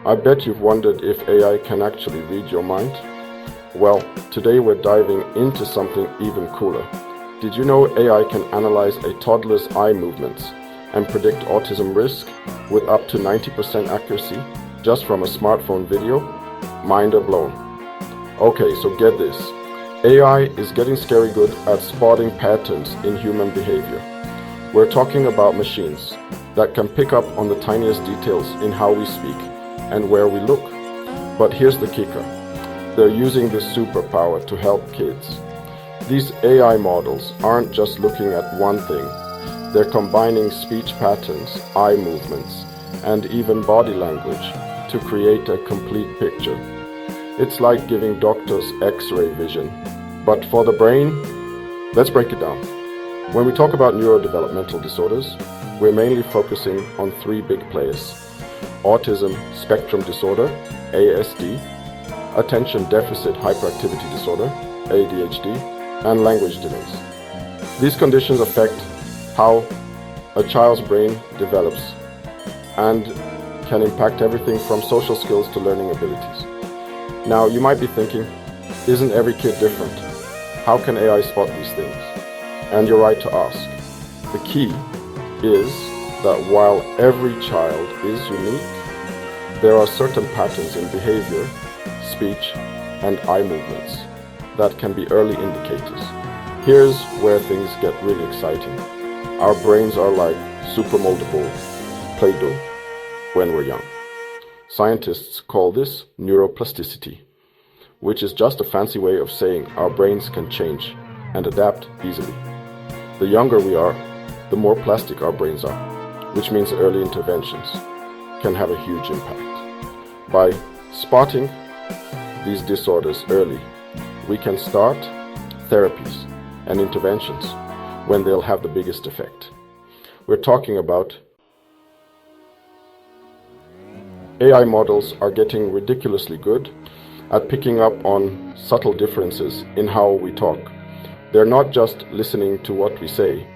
I bet you've wondered if AI can actually read your mind. Well, today we're diving into something even cooler. Did you know AI can analyze a toddler's eye movements and predict autism risk with up to 90% accuracy just from a smartphone video? Mind blown. Okay, so get this. AI is getting scary good at spotting patterns in human behavior. We're talking about machines that can pick up on the tiniest details in how we speak and where we look. But here's the kicker. They're using this superpower to help kids. These AI models aren't just looking at one thing. They're combining speech patterns, eye movements, and even body language to create a complete picture. It's like giving doctors X-ray vision. But for the brain, let's break it down. When we talk about neurodevelopmental disorders, we're mainly focusing on three big players: autism spectrum disorder, ASD, attention deficit hyperactivity disorder, ADHD, and language delays. These conditions affect how a child's brain develops and can impact everything from social skills to learning abilities. Now, you might be thinking, isn't every kid different? How can AI spot these things? And you're right to ask. The key is that while every child is unique, there are certain patterns in behavior, speech, and eye movements that can be early indicators. Here's where things get really exciting. Our brains are like super moldable Play-Doh when we're young. Scientists call this neuroplasticity, which is just a fancy way of saying our brains can change and adapt easily. The younger we are, the more plastic our brains are, which means early interventions can have a huge impact. By spotting these disorders early, we can start therapies and interventions when they'll have the biggest effect. We're talking about AI models are getting ridiculously good at picking up on subtle differences in how we talk. They're not just listening to what we say,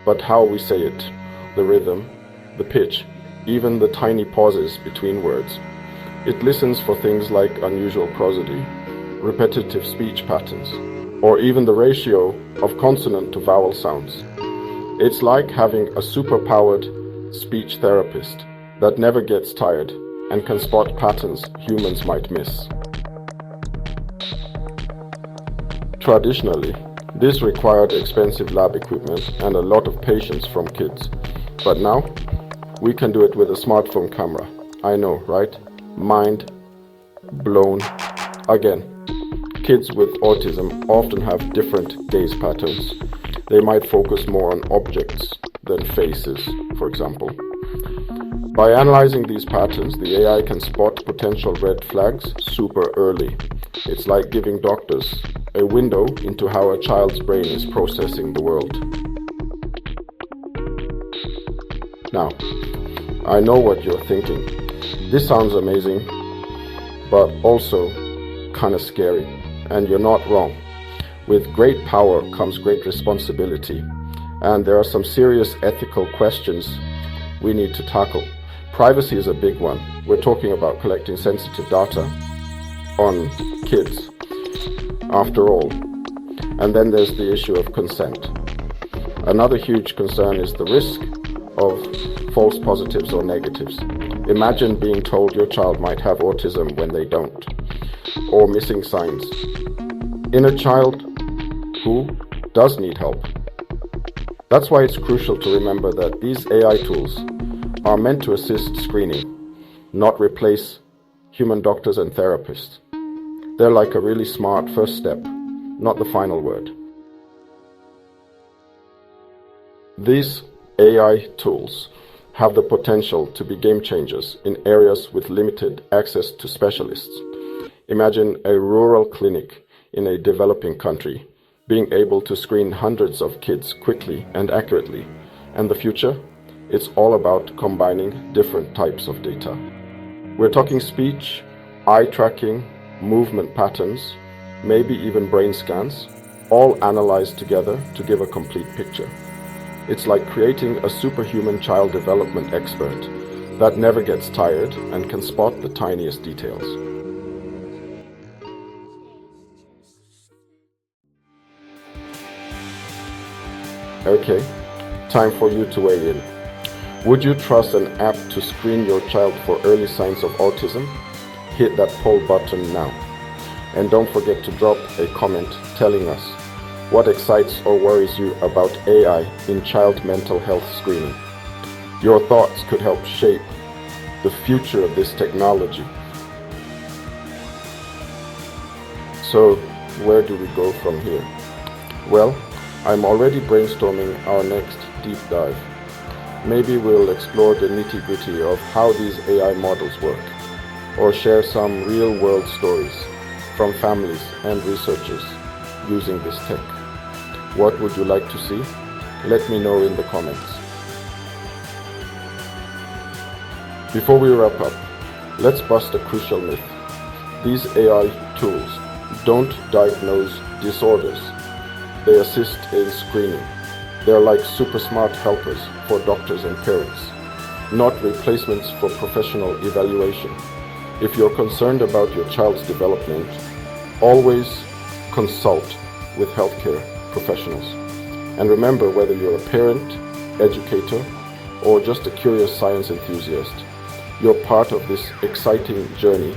but how we say it, the rhythm, the pitch, even the tiny pauses between words. It listens for things like unusual prosody, repetitive speech patterns, or even the ratio of consonant to vowel sounds. It's like having a superpowered speech therapist that never gets tired and can spot patterns humans might miss. Traditionally, this required expensive lab equipment and a lot of patience from kids. But now, we can do it with a smartphone camera. I know, right? Mind blown. Again, kids with autism often have different gaze patterns. They might focus more on objects than faces, for example. By analyzing these patterns, the AI can spot potential red flags super early. It's like giving doctors a window into how a child's brain is processing the world. Now, I know what you're thinking. This sounds amazing, but also kind of scary. And you're not wrong. With great power comes great responsibility. And there are some serious ethical questions we need to tackle. Privacy is a big one. We're talking about collecting sensitive data on kids, after all. And then there's the issue of consent. Another huge concern is the risk of false positives or negatives. Imagine being told your child might have autism when they don't, or missing signs in a child who does need help. That's why it's crucial to remember that these AI tools are meant to assist screening, not replace human doctors and therapists. They're like a really smart first step, not the final word. These AI tools have the potential to be game changers in areas with limited access to specialists. Imagine a rural clinic in a developing country being able to screen hundreds of kids quickly and accurately. And the future? It's all about combining different types of data. We're talking speech, eye tracking, movement patterns, maybe even brain scans, all analyzed together to give a complete picture. It's like creating a superhuman child development expert that never gets tired and can spot the tiniest details. Okay, time for you to weigh in. Would you trust an app to screen your child for early signs of autism? Hit that poll button now. And don't forget to drop a comment telling us what excites or worries you about AI in child mental health screening. Your thoughts could help shape the future of this technology. So, where do we go from here? Well, I'm already brainstorming our next deep dive. Maybe we'll explore the nitty-gritty of how these AI models work, or share some real-world stories from families and researchers using this tech. What would you like to see? Let me know in the comments. Before we wrap up, let's bust a crucial myth. These AI tools don't diagnose disorders. They assist in screening. They're like super smart helpers for doctors and parents, not replacements for professional evaluation. If you're concerned about your child's development, always consult with healthcare professionals. And remember, whether you're a parent, educator, or just a curious science enthusiast, you're part of this exciting journey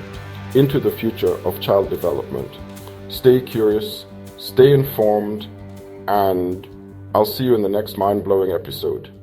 into the future of child development. Stay curious, stay informed, and I'll see you in the next mind-blowing episode.